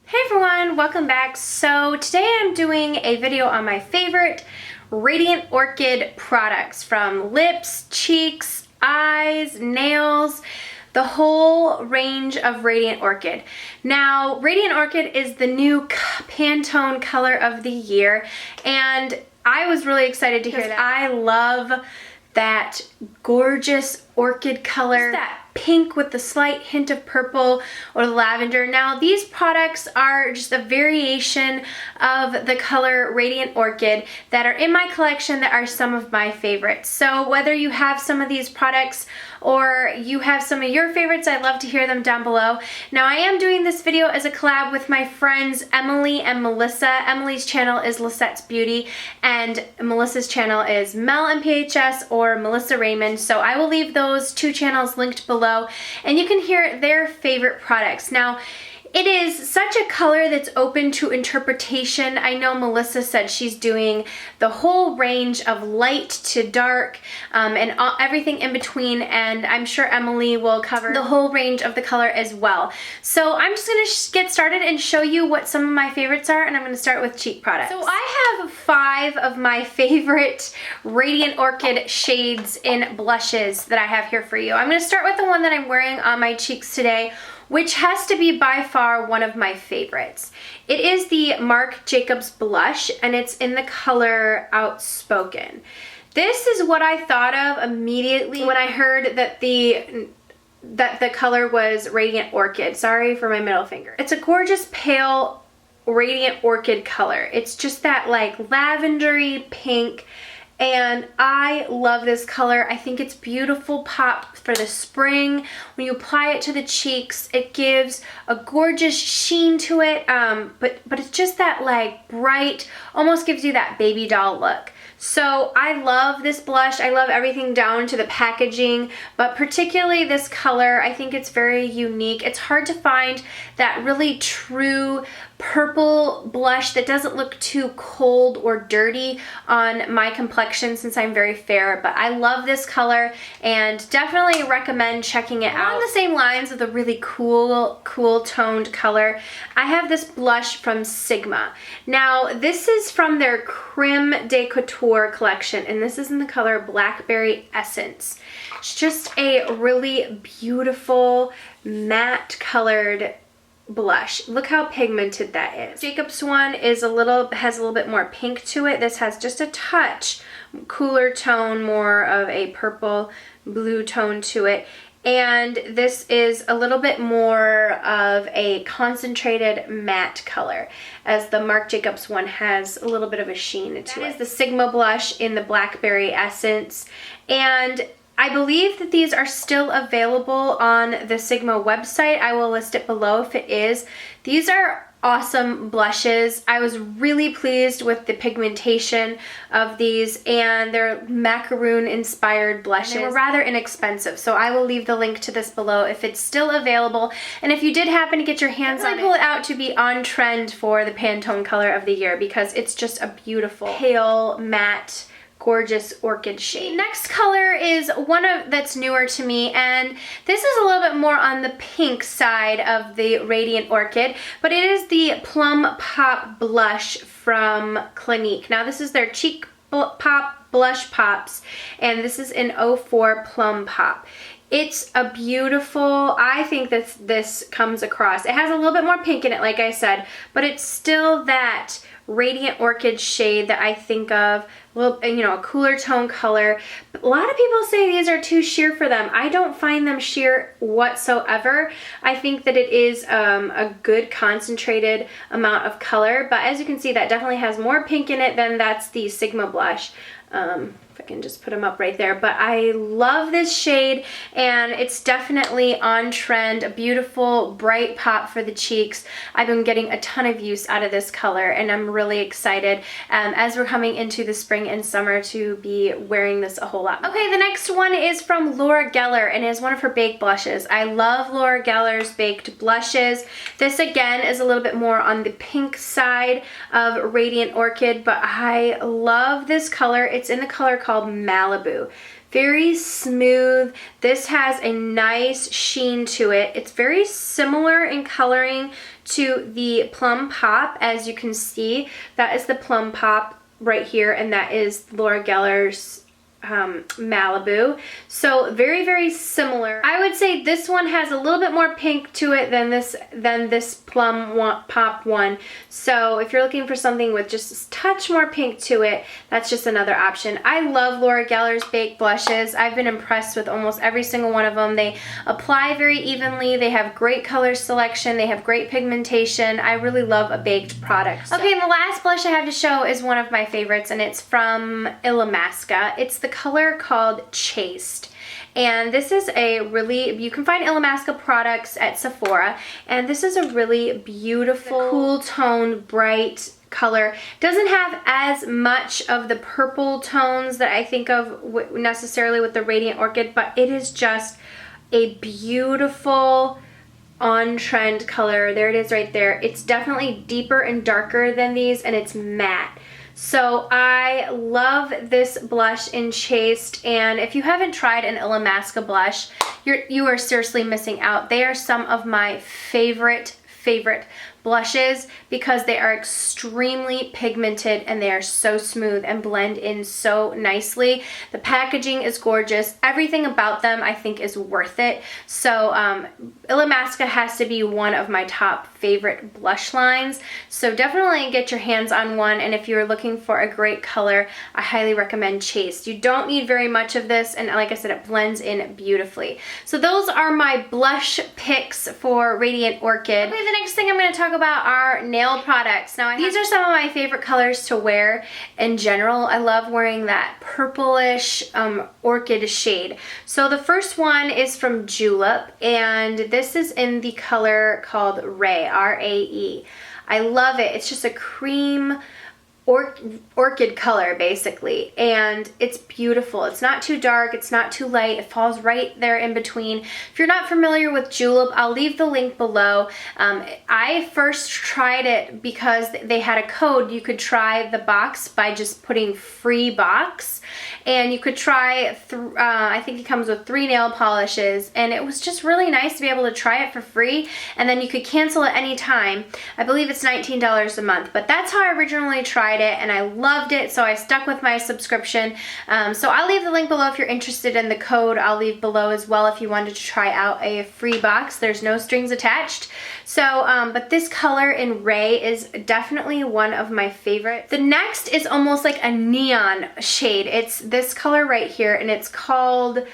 Hey everyone, welcome back. So today I'm doing a video on my favorite Radiant Orchid products, from lips, cheeks, eyes, nails, the whole range of Radiant Orchid. Now, Radiant Orchid is the new Pantone color of the year, and I was really excited to hear that. I love that gorgeous orchid color, that pink with the slight hint of purple or lavender. Now, these products are just a variation of the color Radiant Orchid that are in my collection that are some of my favorites. So whether you have some of these products or you have some of your favorites, I'd love to hear them down below. Now, I am doing this video as a collab with my friends Emily and Melissa. Emily's channel is Lisette's Beauty and Melissa's channel is Mel MPHS or Melissa Raymond. So I will leave those two channels linked below and you can hear their favorite products. Now, it is such a color that's open to interpretation. I know Melissa said she's doing the whole range of light to dark and everything in between, and I'm sure Emily will cover the whole range of the color as well. So I'm just going to get started and show you what some of my favorites are, and I'm going to start with cheek products. So I have 5 of my favorite Radiant Orchid shades in blushes that I have here for you. I'm going to start with the one that I'm wearing on my cheeks today, which has to be by far one of my favorites. It is the Marc Jacobs blush, and it's in the color Outspoken. This is what I thought of immediately when I heard that the color was Radiant Orchid. Sorry for my middle finger. It's a gorgeous pale Radiant Orchid color. It's just that like lavendery pink, and I love this color. I think it's beautiful pop for the spring. When you apply it to the cheeks, it gives a gorgeous sheen to it, but it's just that like bright, almost gives you that baby doll look. So I love this blush. I love everything down to the packaging, but particularly this color. I think it's very unique. It's hard to find that really true purple blush that doesn't look too cold or dirty on my complexion since I'm very fair, but I love this color and definitely recommend checking it out. On the same lines of the really cool toned color, I have this blush from Sigma. Now, this is from their Creme de Couture collection, and this is in the color Blackberry Essence. It's just a really beautiful matte colored blush. Look how pigmented that is. Jacobs one is has a little bit more pink to it. This has just a touch cooler tone, more of a purple blue tone to it. And this is a little bit more of a concentrated matte color, as the Marc Jacobs one has a little bit of a sheen to it. That is the Sigma blush in the Blackberry Essence, and I believe that these are still available on the Sigma website. I will list it below if it is. These are awesome blushes. I was really pleased with the pigmentation of these, and they're macaroon inspired blushes. They were rather inexpensive, so I will leave the link to this below if it's still available. And if you did happen to get your hands on it, pull it out to be on trend for the Pantone color of the year, because it's just a beautiful pale matte gorgeous orchid shade. Next color is one that's newer to me, and this is a little bit more on the pink side of the Radiant Orchid, but it is the Plum Pop Blush from Clinique. Now, this is their Cheek Pop Blush Pops, and this is in 04 Plum Pop. It's a beautiful, I think that this comes across. It has a little bit more pink in it, like I said, but it's still that Radiant Orchid shade that I think of, a cooler tone color. But a lot of people say these are too sheer for them. I don't find them sheer whatsoever. I think that it is a good concentrated amount of color, but as you can see, that definitely has more pink in it than that's the Sigma blush. If I can just put them up right there, but I love this shade, and it's definitely on trend. A beautiful bright pop for the cheeks. I've been getting a ton of use out of this color, and I'm really excited as we're coming into the spring and summer to be wearing this a whole lot more. Okay, the next one is from Laura Geller, and is one of her baked blushes. I love Laura Geller's baked blushes. This again is a little bit more on the pink side of Radiant Orchid, but I love this color. It's in the color called Malibu. Very smooth. This has a nice sheen to it. It's very similar in coloring to the Plum Pop, as you can see. That is the Plum Pop right here, and that is Laura Geller's Malibu. So very, very similar. I would say this one has a little bit more pink to it than this Plum Pop one. So if you're looking for something with just a touch more pink to it, that's just another option. I love Laura Geller's baked blushes. I've been impressed with almost every single one of them. They apply very evenly. They have great color selection. They have great pigmentation. I really love a baked product. Okay, and the last blush I have to show is one of my favorites, and it's from Illamasqua. It's the color called Chaste. And this is a really, you can find Illamasqua products at Sephora, and this is a really beautiful, cool tone, bright color. Doesn't have as much of the purple tones that I think of necessarily with the Radiant Orchid, but it is just a beautiful on-trend color. There it is right there. It's definitely deeper and darker than these, and it's matte. So I love this blush in Chaste, and if you haven't tried an Illamasqua blush, you are seriously missing out. They are some of my favorite blushes because they are extremely pigmented and they are so smooth and blend in so nicely. The packaging is gorgeous. Everything about them I think is worth it. So Illamasqua has to be one of my top favorite blush lines. So definitely get your hands on one, and if you're looking for a great color, I highly recommend Chaste. You don't need very much of this, and like I said, it blends in beautifully. So those are my blush picks for Radiant Orchid. Okay, the next thing I'm going to talk about are nail products. Now, these are some of my favorite colors to wear in general. I love wearing that purplish orchid shade. So the first one is from Julep, and this is in the color called Ray, R-A-E. I love it. It's just a cream orchid color basically, and it's beautiful. It's not too dark, it's not too light, it falls right there in between. If you're not familiar with Julep, I'll leave the link below. I first tried it because they had a code. You could try the box by just putting FREEBOX, and you could try I think it comes with 3 nail polishes, and it was just really nice to be able to try it for free, and then you could cancel at any time. I believe it's $19 a month, but that's how I originally tried it, and I loved it, so I stuck with my subscription. So I'll leave the link below if you're interested in the code. I'll leave below as well if you wanted to try out a FREEBOX. There's no strings attached. So, but this color in Ray is definitely one of my favorites. The next is almost like a neon shade. It's this color right here, and it's called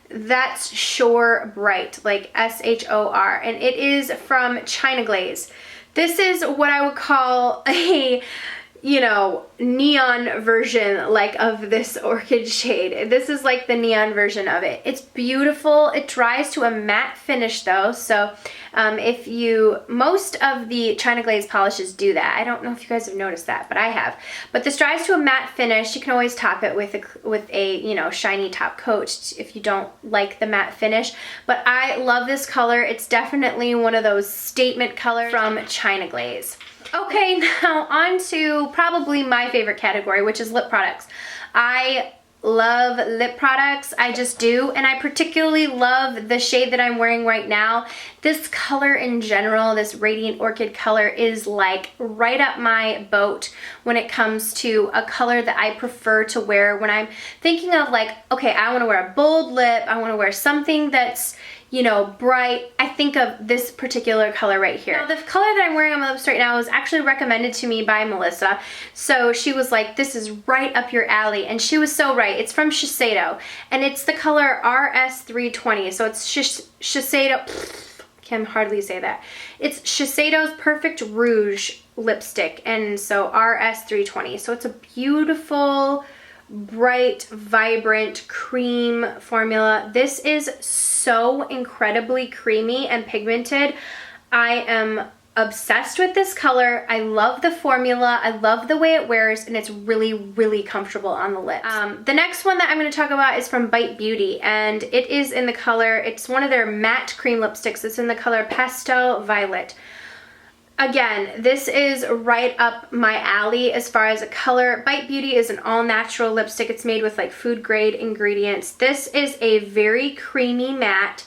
That's Shore Bright, like S-H-O-R, and it is from China Glaze. This is what I would call a, you know, neon version like of this orchid shade. This is like the neon version of it. It's beautiful. It dries to a matte finish though, so most of the China Glaze polishes do that. I don't know if you guys have noticed that, but I have. But this dries to a matte finish. You can always top it with a you know, shiny top coat if you don't like the matte finish. But I love this color. It's definitely one of those statement colors from China Glaze. Okay, now on to probably my favorite category, which is lip products. I love lip products, I just do, and I particularly love the shade that I'm wearing right now. This color in general, this Radiant Orchid color, is like right up my boat when it comes to a color that I prefer to wear when I'm thinking of like, okay, I want to wear a bold lip, I want to wear something that's, you know, bright. I think of this particular color right here. Now, the color that I'm wearing on my lips right now was actually recommended to me by Melissa. So she was like, this is right up your alley. And she was so right. It's from Shiseido, and it's the color RS320. So it's Shiseido, I can hardly say that. It's Shiseido's Perfect Rouge lipstick, and so RS320. So it's a beautiful, bright, vibrant cream formula. This is so incredibly creamy and pigmented. I am obsessed with this color. I love the formula. I love the way it wears, and it's really, really comfortable on the lips. The next one that I'm going to talk about is from Bite Beauty, and it is in the color, it's one of their matte cream lipsticks. It's in the color Pastel Violet. Again, this is right up my alley as far as a color. Bite Beauty is an all-natural lipstick. It's made with like food-grade ingredients. This is a very creamy matte,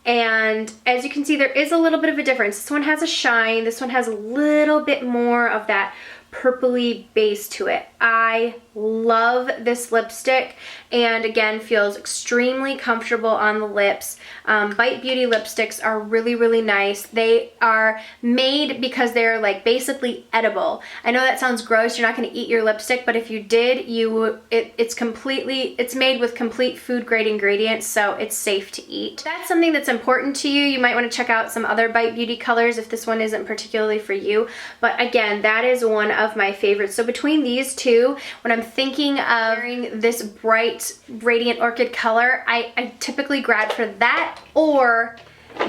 and as you can see, there is a little bit of a difference. This one has a shine. This one has a little bit more of that purpley base to it. I love this lipstick, and again, feels extremely comfortable on the lips. Bite Beauty lipsticks are really, really nice. They are made because they're like basically edible. I know that sounds gross, you're not going to eat your lipstick, but if you did, it's made with complete food grade ingredients, so it's safe to eat. If that's something that's important to you, you might want to check out some other Bite Beauty colors if this one isn't particularly for you. But again, that is one of my favorites. So between these two, when I'm thinking of wearing this bright Radiant Orchid color, I typically grab for that or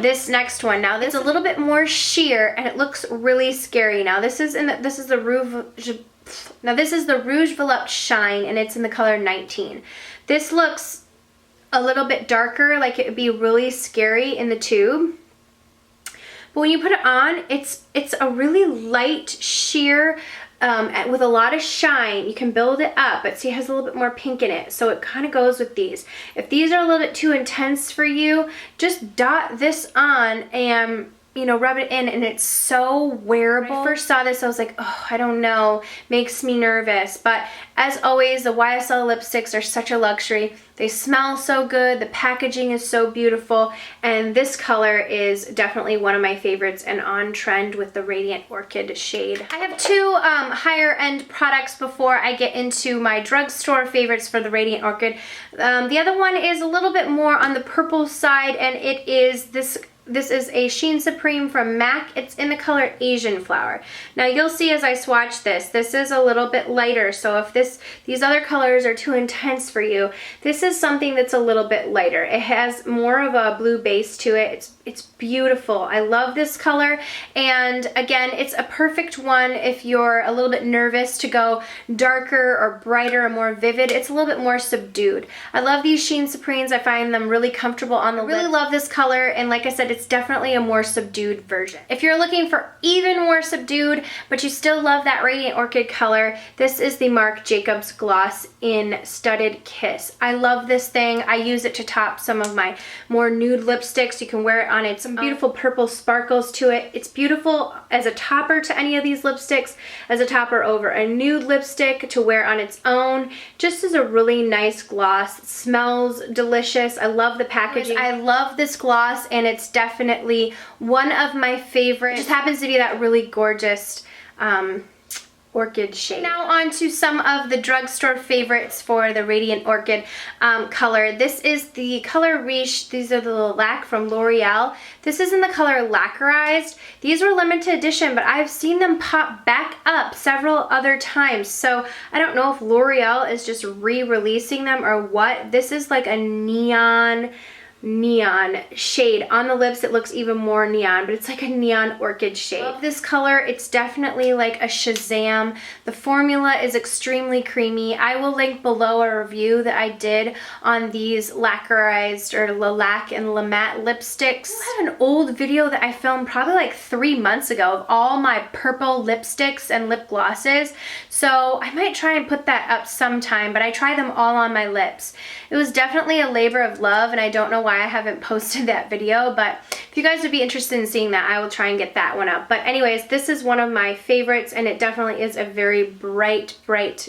this next one. Now this is a little bit more sheer and it looks really scary. Now this is the Rouge Volupte Shine, and it's in the color 19. This looks a little bit darker, like it would be really scary in the tube. But when you put it on, it's a really light sheer with a lot of shine. You can build it up, but see, it has a little bit more pink in it, so it kind of goes with these. If these are a little bit too intense for you, just dot this on and, you know, rub it in, and it's so wearable. When I first saw this, I was like, oh, I don't know, makes me nervous. But as always, the YSL lipsticks are such a luxury. They smell so good, the packaging is so beautiful, and this color is definitely one of my favorites and on trend with the Radiant Orchid shade. I have two higher end products before I get into my drugstore favorites for the Radiant Orchid. The other one is a little bit more on the purple side, and it is this is a Sheen Supreme from MAC. It's in the color Asian Flower. Now you'll see as I swatch this is a little bit lighter, so if these other colors are too intense for you, this is something that's a little bit lighter. It has more of a blue base to it. It's beautiful. I love this color, and again, it's a perfect one if you're a little bit nervous to go darker or brighter or more vivid. It's a little bit more subdued. I love these Sheen Supremes. I find them really comfortable on the lips. I really love this color, and like I said, it's definitely a more subdued version. If you're looking for even more subdued, but you still love that Radiant Orchid color, this is the Marc Jacobs Gloss in Studded Kiss. I love this thing. I use it to top some of my more nude lipsticks. You can wear it on it. Some beautiful purple sparkles to it. It's beautiful as a topper to any of these lipsticks, as a topper over a nude lipstick, to wear on its own. Just as a really nice gloss. It smells delicious. I love the packaging. I love this gloss, and it's definitely one of my favorites. It just happens to be that really gorgeous orchid shade. Now on to some of the drugstore favorites for the Radiant Orchid color. This is the color Rouge. These are the Lilac from L'Oreal. This is in the color Lacquerized. These were limited edition, but I've seen them pop back up several other times. So I don't know if L'Oreal is just re-releasing them or what. This is like a neon shade. On the lips it looks even more neon, but it's like a neon orchid shade. I love this color. It's definitely like a Shazam. The formula is extremely creamy. I will link below a review that I did on these lacquerized or lilac and matte lipsticks. I have an old video that I filmed probably like 3 months ago of all my purple lipsticks and lip glosses, so I might try and put that up sometime, but I try them all on my lips. It was definitely a labor of love, and I don't know why I haven't posted that video, but if you guys would be interested in seeing that, I will try and get that one up. But anyways, this is one of my favorites, and it definitely is a very bright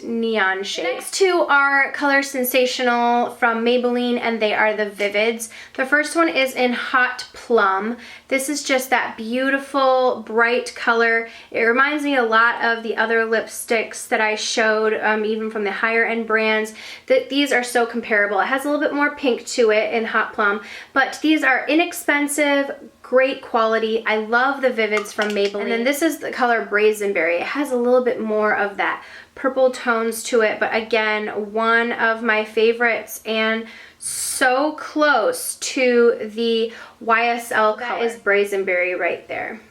neon shade. The next two are Color Sensational from Maybelline, and they are the Vivids. The first one is in Hot Plum. This is just that beautiful bright color. It reminds me a lot of the other lipsticks that I showed, even from the higher end brands. These are so comparable. It has a little bit more pink to it in Hot Plum, but these are inexpensive, great quality. I love the Vivids from Maybelline. And then this is the color Brazenberry. It has a little bit more of that purple tones to it, but again, one of my favorites, and so close to the YSL color. That is Brazenberry right there.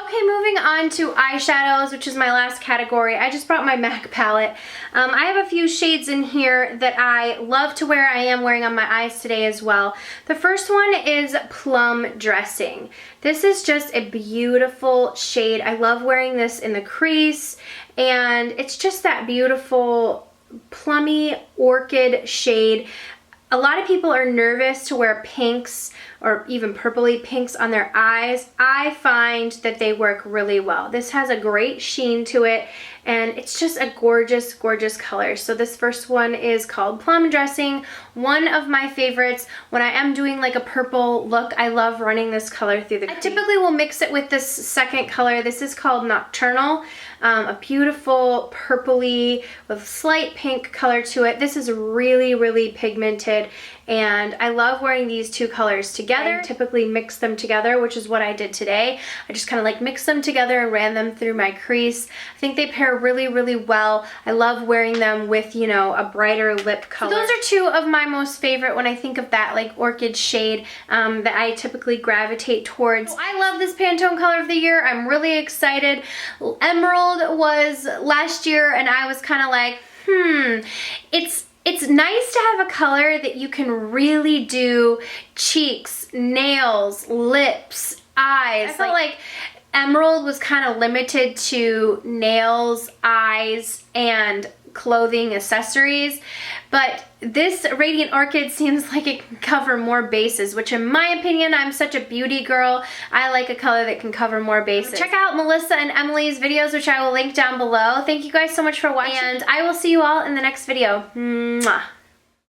Okay, moving on to eyeshadows, which is my last category. I just brought my MAC palette. I have a few shades in here that I love to wear. I am wearing on my eyes today as well. The first one is Plum Dressing. This is just a beautiful shade. I love wearing this in the crease, and it's just that beautiful plummy orchid shade. A lot of people are nervous to wear pinks or even purpley pinks on their eyes. I find that they work really well. This has a great sheen to it, and it's just a gorgeous, gorgeous color. So this first one is called Plum Dressing. One of my favorites. When I am doing like a purple look, I love running this color through the crease. I typically will mix it with this second color. This is called Nocturnelle. A beautiful purpley with slight pink color to it. This is really, really pigmented, and I love wearing these two colors together. I typically mix them together, which is what I did today. I just kind of like mixed them together and ran them through my crease. I think they pair really, really well. I love wearing them with, you know, a brighter lip color. So those are two of my most favorite when I think of that like orchid shade that I typically gravitate towards. So I love this Pantone color of the year. I'm really excited. Emerald was last year, and I was kind of like, it's nice to have a color that you can really do cheeks, nails, lips, eyes. I felt like Emerald was kind of limited to nails, eyes, and clothing accessories, but this Radiant Orchid seems like it can cover more bases, which in my opinion, I'm such a beauty girl. I like a color that can cover more bases. Check out Melissa and Emily's videos, which I will link down below. Thank you guys so much for watching, and I will see you all in the next video. Mwah.